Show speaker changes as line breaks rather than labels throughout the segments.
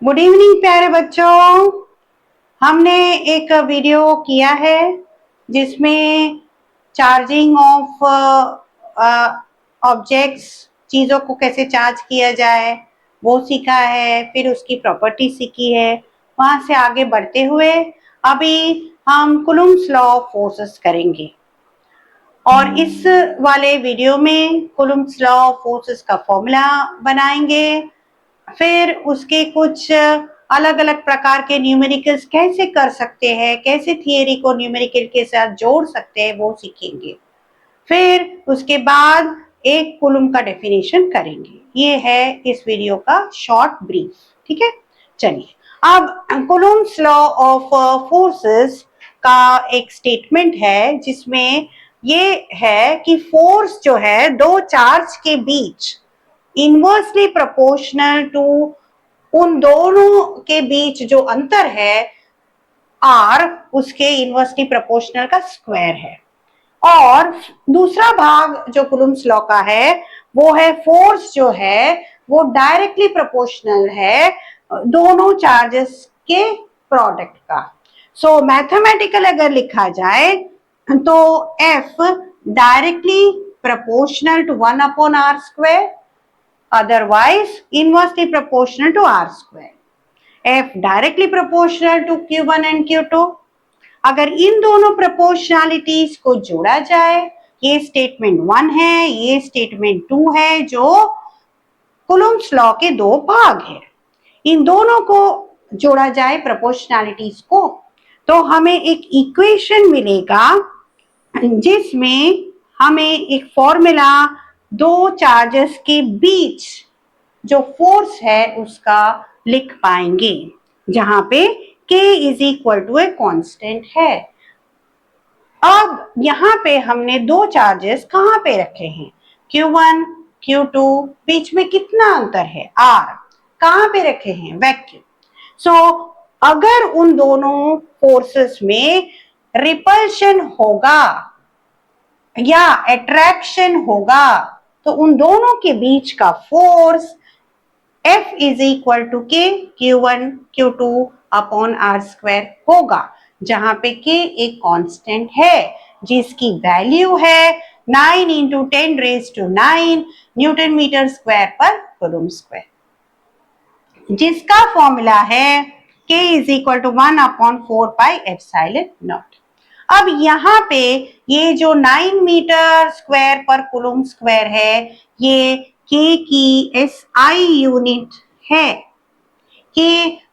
Good evening प्यारे बच्चों। हमने एक वीडियो किया है जिसमें चार्जिंग ऑफ ऑब्जेक्ट्स, चीज़ों को कैसे चार्ज किया जाए वो सीखा है, फिर उसकी प्रॉपर्टी सीखी है। वहाँ से आगे बढ़ते हुए अभी हम कुलम्ब्स लॉ ऑफ फोर्सेस करेंगे और इस वाले वीडियो में कुलम्ब्स लॉ ऑफ फोर्सेस का फॉर्मूला बनाएंगे। फिर उसके कुछ अलग अलग प्रकार के न्यूमेरिकल्स कैसे कर सकते हैं, कैसे थियरी को न्यूमेरिकल के साथ जोड़ सकते हैं वो सीखेंगे। फिर उसके बाद एक कूलम का डेफिनेशन करेंगे। ये है इस वीडियो का शॉर्ट ब्रीफ। ठीक है, चलिए अब कूलम्स लॉ ऑफ फोर्सेस का एक स्टेटमेंट है जिसमें ये है कि फोर्स जो है दो चार्ज के बीच इनवर्सली प्रोपोर्शनल टू उन दोनों के बीच जो अंतर है आर, उसके इनवर्सली प्रोपोर्शनल का स्क्वायर है। और दूसरा भाग जो कुलम्ब्स लॉ का है वो है फोर्स जो है वो डायरेक्टली प्रोपोर्शनल है दोनों चार्जेस के प्रोडक्ट का। सो मैथमेटिकल अगर लिखा जाए तो F directly proportional to 1/r², otherwise inversely proportional to r square. F directly proportional to Q1 and Q2. अगर इन दोनों प्रोपोर्शनलिटीज को जोड़ा जाए, ये स्टेटमेंट 1 है, ये स्टेटमेंट 2 है, जो कुलम्ब्स लॉ के दो भाग है। इन दोनों को जोड़ा जाए प्रोपोर्शनलिटीज को तो हमें एक इक्वेशन मिलेगा जिसमें हमें एक फॉर्मूला दो चार्जेस के बीच जो फोर्स है उसका लिख पाएंगे, जहां पे K is equal to a constant है। अब यहाँ पे हमने दो चार्जेस कहाँ पे रखे हैं, Q1 Q2, बीच में कितना अंतर है R, कहाँ पे रखे हैं, वैक्यूम। सो अगर उन दोनों फोर्सेस में रिपल्शन होगा या अट्रैक्शन होगा तो उन दोनों के बीच का force F is equal to K Q1 Q2 upon r² होगा, जहां पे K एक कांस्टेंट है जिसकी वैल्यू है 9 इंटू 10⁻⁹ न्यूटन मीटर स्क्वायर पर कूलम्ब स्क्वायर, जिसका फॉर्मूला है K इज इक्वल टू 1/4πε0। अब यहाँ पे ये जो 9 मीटर स्क्वायर पर कूलम्ब स्क्वायर है ये K की SI यूनिट है। K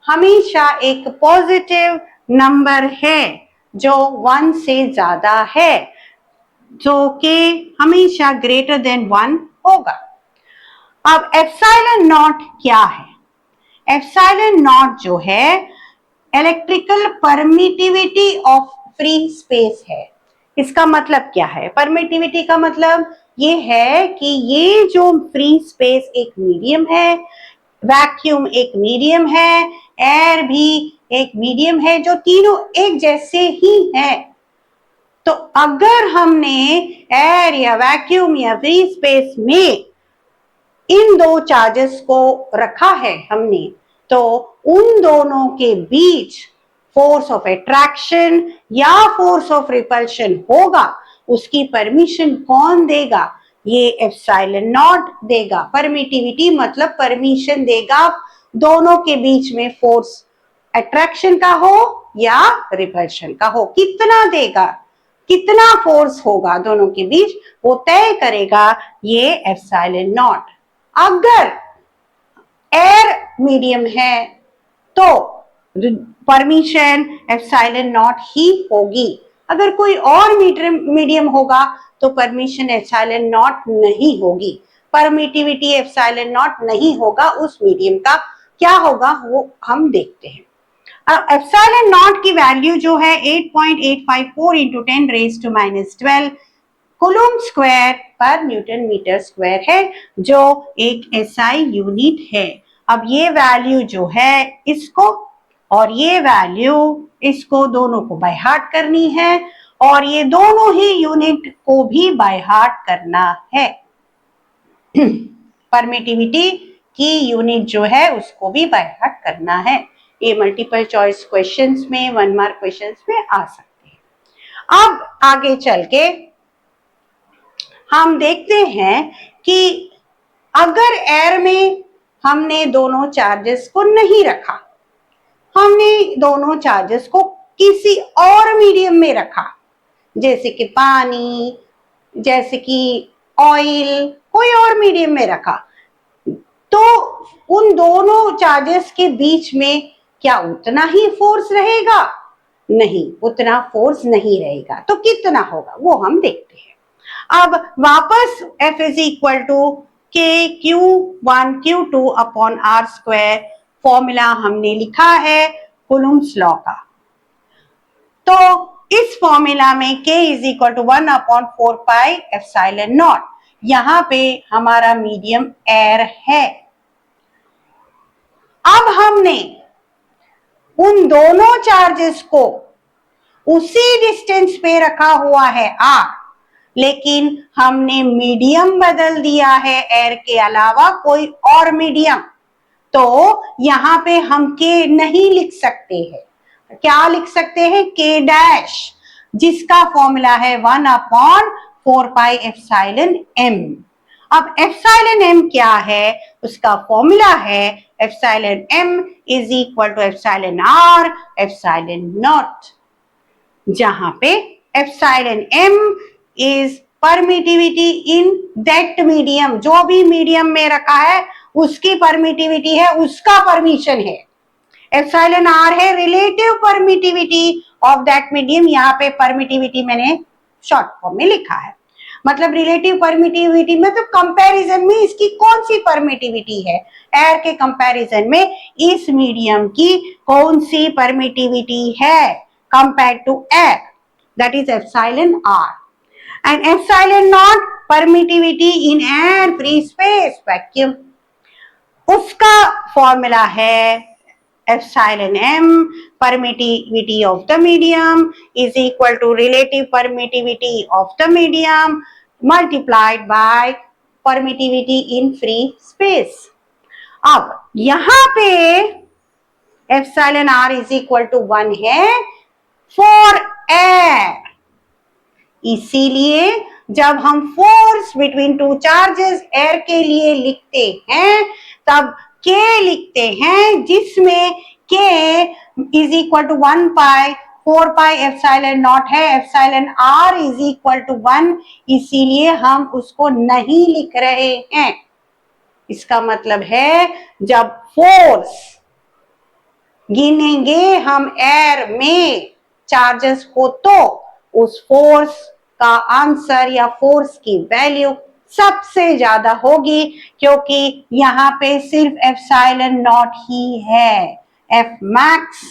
हमेशा एक पॉजिटिव नंबर है जो 1 से ज्यादा है, जो K हमेशा ग्रेटर देन 1 होगा। अब एप्सिलॉन नॉट क्या है, एप्सिलॉन नॉट जो है electrical permittivity of free space है। इसका मतलब क्या है, परमिटिविटी का मतलब ये है कि ये जो फ्री स्पेस एक मीडियम है, वैक्यूम एक मीडियम है, एयर भी एक मीडियम है, जो तीनों एक जैसे ही हैं। तो अगर हमने एयर या वैक्यूम या फ्री स्पेस में इन दो चार्जेस को रखा है हमने, तो उन दोनों के बीच फोर्स ऑफ अट्रैक्शन या फोर्स ऑफ रिपल्शन होगा। उसकी परमिशन कौन देगा, ये एप्सिलॉन नॉट देगा। परमिटिविटी मतलब परमिशन देगा दोनों के बीच में फोर्स अट्रैक्शन का हो या रिपल्शन का हो, कितना देगा, कितना फोर्स होगा दोनों के बीच वो तय करेगा ये एप्सिलॉन नॉट। अगर एयर मीडियम है तो परमिशन एप्सिलॉन नॉट ही होगी, अगर कोई और मीडियम होगा तो परमिशन एप्सिलॉन नॉट नहीं होगी, परमिटिविटी एप्सिलॉन नॉट नहीं होगा उस मीडियम का। क्या होगा वो हम देखते हैं। एप्सिलॉन नॉट की वैल्यू जो है 8.854 इंटू 10⁻⁻12 कूलम्ब स्क्वायर पर न्यूटन मीटर स्क्वायर है, जो एक एसआई यूनिट है। अब ये वैल्यू जो है इसको और ये वैल्यू इसको दोनों को बाय हार्ट करनी है और ये दोनों ही यूनिट को भी बाय हार्ट करना है। परमिटिविटी की यूनिट जो है उसको भी बाय हार्ट करना है। ये मल्टीपल चॉइस क्वेश्चंस में, 1 मार्क क्वेश्चंस में आ सकते हैं। अब आगे चल के हम देखते हैं कि अगर एयर में हमने दोनों चार्जेस को नहीं रखा, हमने दोनों चार्जेस को किसी और मीडियम में रखा, जैसे कि पानी, जैसे कि ऑयल, कोई और मीडियम में रखा, तो उन दोनों चार्जेस के बीच में क्या उतना ही फोर्स रहेगा? नहीं, उतना फोर्स नहीं रहेगा। तो कितना होगा वो हम देखते हैं। अब वापस F is equal to K Q1 Q2 upon R square formula हमने लिखा है कूलम्ब्स लॉ का। तो इस फॉर्मूला में K is equal to 1 upon 4 pi epsilon naught, यहां पे हमारा मीडियम एयर है। अब हमने उन दोनों चार्जेस को उसी डिस्टेंस पे रखा हुआ है R, लेकिन हमने मीडियम बदल दिया है एयर के अलावा कोई और मीडियम, तो यहाँ पे हम K नहीं लिख सकते हैं। क्या लिख सकते हैं? K डैश, जिसका फॉर्मूला है 1 अपॉन 4 पाई एप्सिलॉन m। अब एप्सिलॉन m क्या है? उसका फॉर्मूला है epsilon m is equal to epsilon r epsilon naught, जहां पे epsilon m is permittivity in that medium, जो भी मीडियम में रखा है उसकी परमिटिविटी है, उसका परमिशन है। एप्सिलॉन r है relative permittivity of that medium, यहाँ पे परमिटिविटी मैंने शॉर्ट फॉर्म में लिखा है। मतलब रिलेटिव परमिटिविटी में तो कंपैरिजन में इसकी कौन सी परमिटिविटी है, एयर के कंपैरिजन में इस मीडियम की कौन सी परमिटिविटी है compare to air, that is epsilon r। And epsilon naught permittivity in air free space vacuum, उसका फॉर्मूला है epsilon m permittivity of the medium is equal to relative permittivity of the medium multiplied by permittivity in free space। अब यहां पे epsilon r is equal to 1 है for air, इसीलिए जब हम force between two charges air के लिए लिखते हैं तब K लिखते हैं, जिसमें K is equal to 1 pi 4 pi epsilon naught है, epsilon r is equal to 1, इसीलिए हम उसको नहीं लिख रहे हैं। इसका मतलब है जब फोर्स गिनेंगे हम एयर में चार्जेस को, तो उस फोर्स का आंसर या फोर्स की वैल्यू सबसे ज्यादा होगी, क्योंकि यहाँ पे सिर्फ एप्सिलॉन नॉट ही है। F मैक्स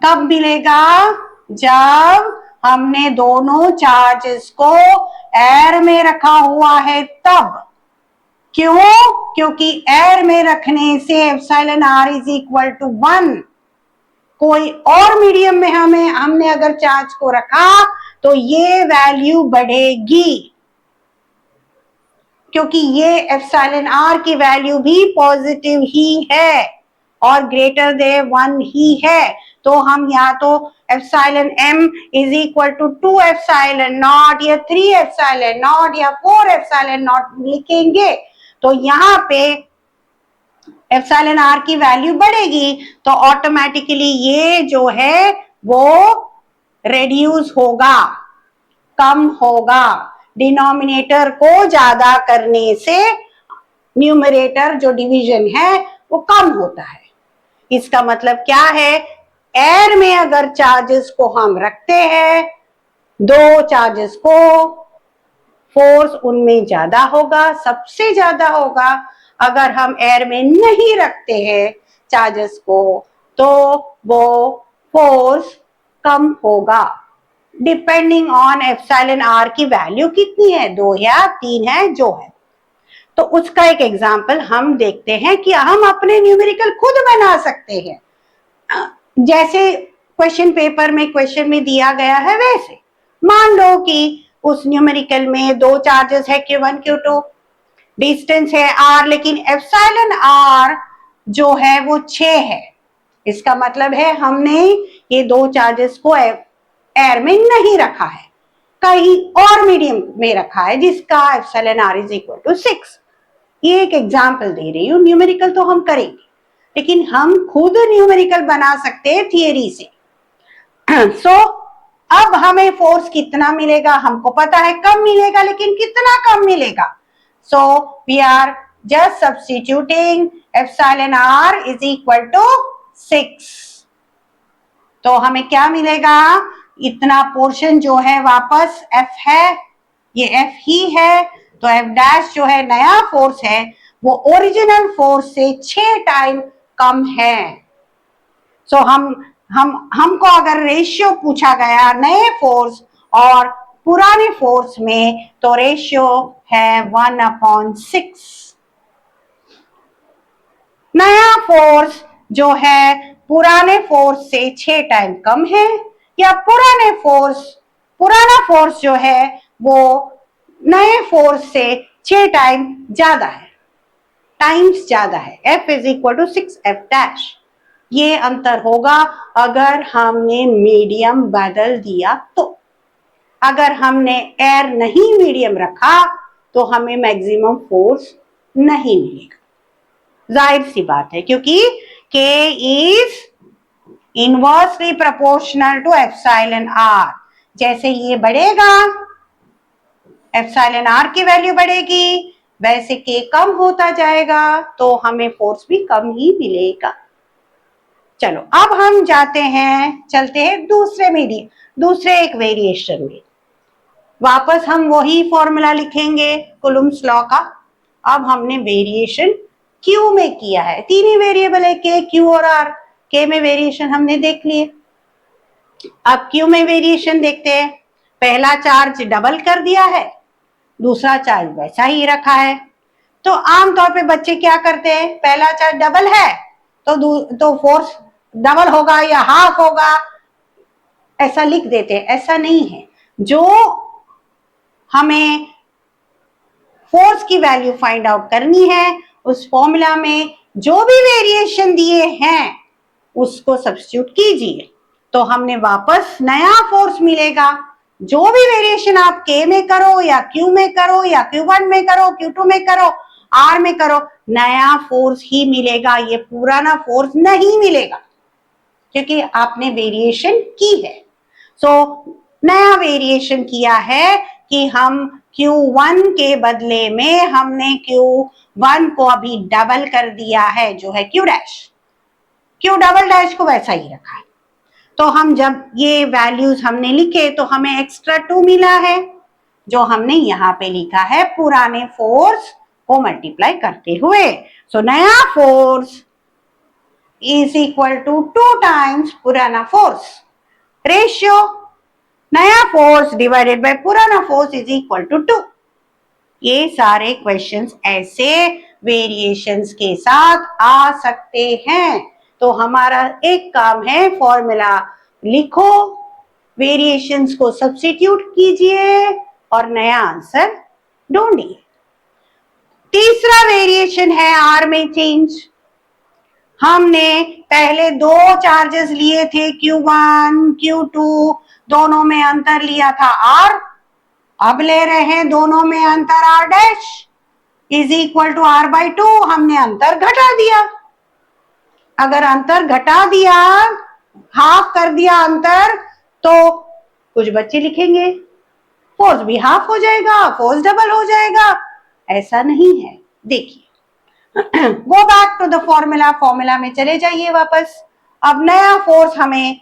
कब मिलेगा? जब हमने दोनों चार्जेस को एयर में रखा हुआ है तब। क्यों? क्योंकि एयर में रखने से epsilon r is equal to 1, कोई और मीडियम में हमने अगर चार्ज को रखा तो ये वैल्यू बढ़ेगी, क्योंकि ये एप्सिलॉन r की वैल्यू भी पॉजिटिव ही है और ग्रेटर देन 1 ही है। तो हम या तो epsilon m is equal to 2 epsilon naught या 3 एप्सिलॉन नॉट या 4 एप्सिलॉन नॉट लिखेंगे, तो यहाँ पे एप्सिलॉन r की वैल्यू बढ़ेगी, तो ऑटोमेटिकली ये जो है वो रेड्यूस होगा, कम होगा। डिनोमिनेटर को ज्यादा करने से न्यूमरेटर जो डिवीजन है वो कम होता है। इसका मतलब क्या है? एयर में अगर चार्जेस को हम रखते हैं, दो चार्जेस को, फोर्स उनमें ज्यादा होगा, सबसे ज्यादा होगा। अगर हम एयर में नहीं रखते हैं चार्जेस को तो वो फोर्स कम होगा, डिपेंडिंग ऑन एप्सिलॉन r की वैल्यू कितनी है, 2 या 3 है जो है। तो उसका एक एग्जांपल हम देखते हैं कि हम अपने न्यूमेरिकल खुद बना सकते हैं, जैसे क्वेश्चन पेपर में क्वेश्चन में दिया गया है वैसे। मान लो कि उस न्यूमेरिकल में 2 चार्जेस है Q1 Q2, डिस्टेंस है r, लेकिन एप्सिलॉन r जो है वो 6 है। इसका मतलब है हमने ये दो चार्जेस को एयर में नहीं रखा है, कहीं और मीडियम में रखा है जिसका epsilon r is equal to 6। ये एक एग्जाम्पल दे रही हूँ, न्यूमेरिकल तो हम करेंगे, लेकिन हम खुद न्यूमेरिकल बना सकते हैं थियरी से। सो अब हमें फोर्स कितना मिलेगा, हमको पता है कम मिलेगा, लेकिन कितना कम मिलेगा। So we are just substituting epsilon r is equal to 6। तो हमें क्या मिलेगा, इतना पोर्शन जो है वापस f है, ये f ही है, तो f डैश जो है नया फोर्स है वो ओरिजिनल फोर्स से 6 टाइम कम है। सो हमको अगर रेशियो पूछा गया नए फोर्स और पुराने फोर्स में, तो रेशियो है 1/6। नया फोर्स जो है पुराने फोर्स से 6 टाइम कम है, या पुराना फोर्स जो है वो नए फोर्स से 6 टाइम ज्यादा है, टाइम्स ज्यादा है। F is equal to 6F dash. ये अंतर होगा अगर हमने मीडियम बदल दिया तो। अगर हमने एयर नहीं मीडियम रखा तो हमें मैक्सिमम फोर्स नहीं मिलेगा। जाहिर सी बात है, क्योंकि K is inversely proportional to epsilon r। जैसे ये बढ़ेगा, एप्सिलॉन r की वैल्यू बढ़ेगी, वैसे K कम होता जाएगा, तो हमें फोर्स भी कम ही मिलेगा। चलो अब हम चलते हैं दूसरे एक वेरिएशन में। वापस हम वही फॉर्मूला लिखेंगे कुलम्ब्स लॉ का। अब हमने वेरिएशन Q में किया है, तीन ही वेरिएबल है K, Q और R। K में वेरिएशन हमने देख लिए, अब Q में वेरिएशन देखते हैं। पहला चार्ज डबल कर दिया है, दूसरा चार्ज वैसा ही रखा है। तो आमतौर पे बच्चे क्या करते हैं, पहला चार्ज डबल है तो फोर्स डबल होगा या हाफ होगा, ऐसा लिख देते हैं। ऐसा नहीं है। जो हमें फोर्स की वैल्यू फाइंड आउट करनी है, उस फॉर्मूला में जो भी वेरिएशन दिए हैं उसको सब्स्टिट्यूट कीजिए, तो हमने वापस नया फोर्स मिलेगा। जो भी वेरिएशन आप K में करो या Q में करो या Q1 में करो, Q2 में करो, R में करो, नया फोर्स ही मिलेगा, ये पुराना फोर्स नहीं मिलेगा, क्योंकि आपने वेरिएशन की है। सो नया वेरिएशन किया है कि हम Q1 के बदले में हमने Q1 को अभी डबल कर दिया है, जो है Q dash. Q double dash को वैसा ही रखा है। तो हम जब ये वैल्यूज हमने लिखे तो हमें एक्स्ट्रा 2 मिला है, जो हमने यहाँ पे लिखा है पुराने फोर्स को मल्टीप्लाई करते हुए। सो नया force is equal to 2 times पुराना फोर्स। रेशियो नया फोर्स डिवाइडेड बाय पुराना फोर्स इज इक्वल टू 2। ये सारे क्वेश्चंस ऐसे वेरिएशंस के साथ आ सकते हैं। तो हमारा एक काम है, फॉर्मूला लिखो, वेरिएशंस को सब्स्टिट्यूट कीजिए और नया आंसर ढूंढिए। तीसरा वेरिएशन है R में चेंज। हमने पहले दो चार्जेस लिए थे, Q1, Q2, दोनों में अंतर लिया था R। अब ले रहे हैं दोनों में अंतर R dash is equal to R/2। हमने अंतर घटा दिया। अगर अंतर घटा दिया, हाफ कर दिया अंतर, तो कुछ बच्चे लिखेंगे फोर्स भी हाफ हो जाएगा, फोर्स डबल हो जाएगा। ऐसा नहीं है। देखिए, go back to the formula में चले जाइए वापस। अब नया फोर्स हमें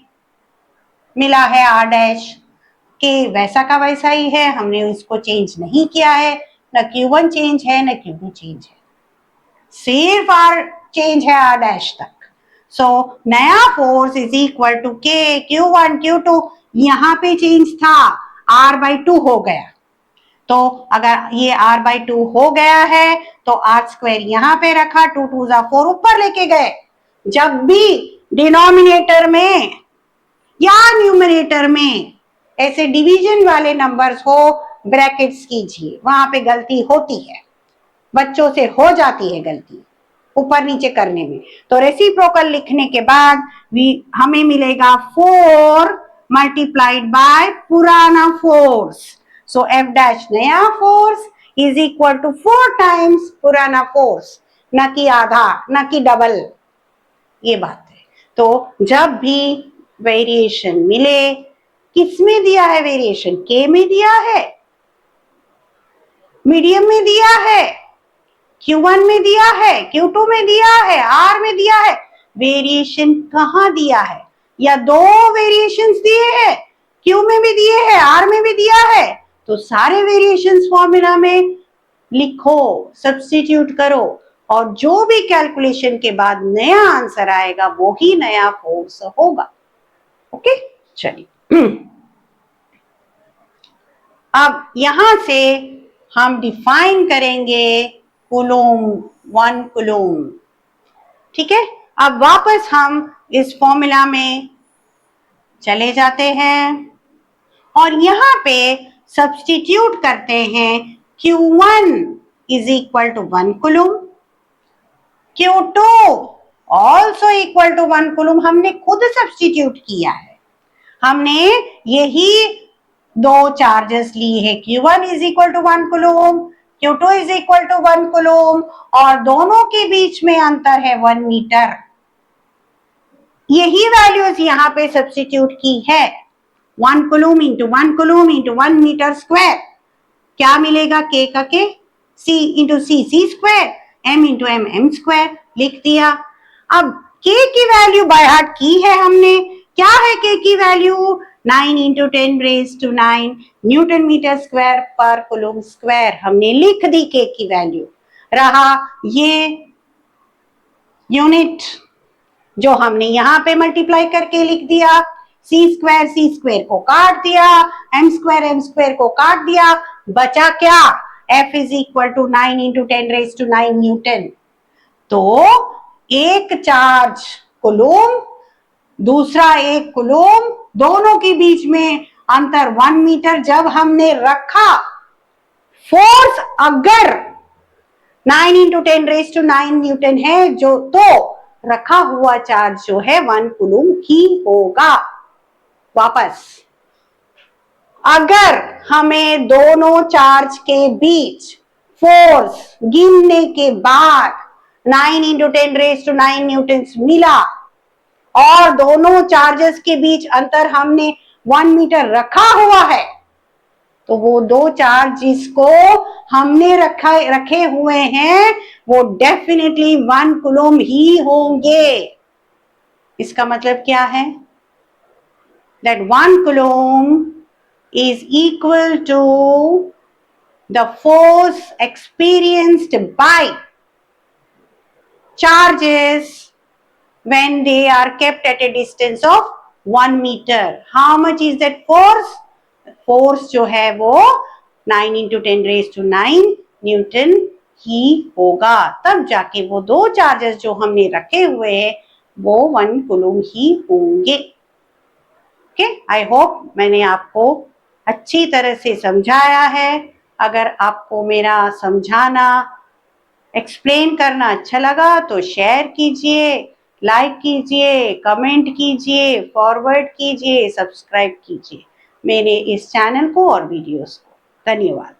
मिला है R डैश के, वैसा का वैसा ही है, हमने इसको चेंज नहीं किया है। न Q1 चेंज है न Q2 चेंज है, सिर्फ R चेंज है R डैश तक। सो नया force is equal to K, Q1, Q2, यहाँ पे चेंज था, R/2 हो गया। तो अगर ये R/2 हो गया है तो R² यहाँ पे रखा, 2 2 4 ऊपर लेके गए। जब भी डिनोमिनेटर में या न्यूमरेटर में ऐसे डिवीजन वाले नंबर्स हो, ब्रैकेट्स कीजिए, वहां पे गलती होती है। बच्चों से हो जाती है गलती ऊपर नीचे करने में। तो रेसिप्रोकल लिखने के बाद हमें मिलेगा 4 मल्टीप्लाइड बाय पुराना फोर्स। सो एफ डैश नया force is equal to 4 times पुराना फोर्स, न कि आधा, न कि डबल। ये बात है। तो जब भी वेरिएशन मिले, किस में दिया है वेरिएशन? के में दिया है, मीडियम में दिया है, Q1 में दिया है, Q2 में दिया है, R में दिया है। वेरिएशन कहां दिया है? या दो वेरिएशंस दिए हैं, Q में भी दिए हैं, R में भी दिया है। तो सारे वेरिएशंस फॉर्मूला में लिखो, सब्स्टिट्यूट करो, और जो भी कैलकुलेशन के बाद नया आंसर आएगा वो ही नया फोर्स होगा। ओके, चलिए अब यहां से हम डिफाइन करेंगे कूलूम, 1 कूलूम। ठीक है, अब वापस हम इस फॉर्मूला में चले जाते हैं और यहां पे सब्स्टिट्यूट करते हैं। Q1 is equal to 1 coulomb, Q2 also equal to 1 coulomb. हमने खुद सब्स्टिट्यूट किया है, हमने यही दो चार्जेस ली है। Q1 is equal to 1 coulomb, Q2 is equal to 1 coulomb, और दोनों के बीच में अंतर है 1 मीटर। यही वैल्यूज यहाँ पे सब्स्टिट्यूट की है। 1 कूलूम इंटू 1 कूलूम इंटू 1 मीटर स्क्वायर, क्या मिलेगा? K का K, C into C square, M into M square लिख दिया। अब K की वैल्यू बाय हार्ट की है हमने। क्या है K की value? 9 into 10⁻⁹ newton metre square पर कूलूम स्क्वायर। हमने लिख दी K की वैल्यू। रहा ये यूनिट जो हमने यहाँ पे मल्टीप्लाई करके लिख दिया। C स्क्वायर को काट दिया, M स्क्वायर को काट दिया, बचा क्या? F is equal to 9 into 10⁻⁹ newton. तो एक चार्ज कूलूम, दूसरा एक कूलूम, दोनों के बीच में अंतर 1 मीटर जब हमने रखा, फोर्स अगर 9 इंटू 10⁻⁹ न्यूटन है जो, तो रखा हुआ चार्ज जो है 1 कूलूम ही होगा। वापस, अगर हमें दोनों चार्ज के बीच फोर्स गिनने के बाद 9 इंटू 10⁻⁹ न्यूटन मिला और दोनों चार्जेस के बीच अंतर हमने 1 मीटर रखा हुआ है, तो वो दो चार्ज जिसको हमने रखे हुए हैं वो डेफिनेटली 1 कूलूम ही होंगे। इसका मतलब क्या है? that 1 coulomb is equal to the force experienced by charges when they are kept at a distance of 1 meter. How much is that force? Force जो है वो 9 इंटू 10⁻⁹ न्यूटन ही होगा। तब जाके वो दो चार्जेस जो हमने रखे हुए हैं वो 1 कूलूम ही होंगे। ओके, आई होप मैंने आपको अच्छी तरह से समझाया है। अगर आपको मेरा समझाना, एक्सप्लेन करना अच्छा लगा तो शेयर कीजिए, लाइक कीजिए, कमेंट कीजिए, फॉरवर्ड कीजिए, सब्सक्राइब कीजिए मेरे इस चैनल को और वीडियोस को। धन्यवाद।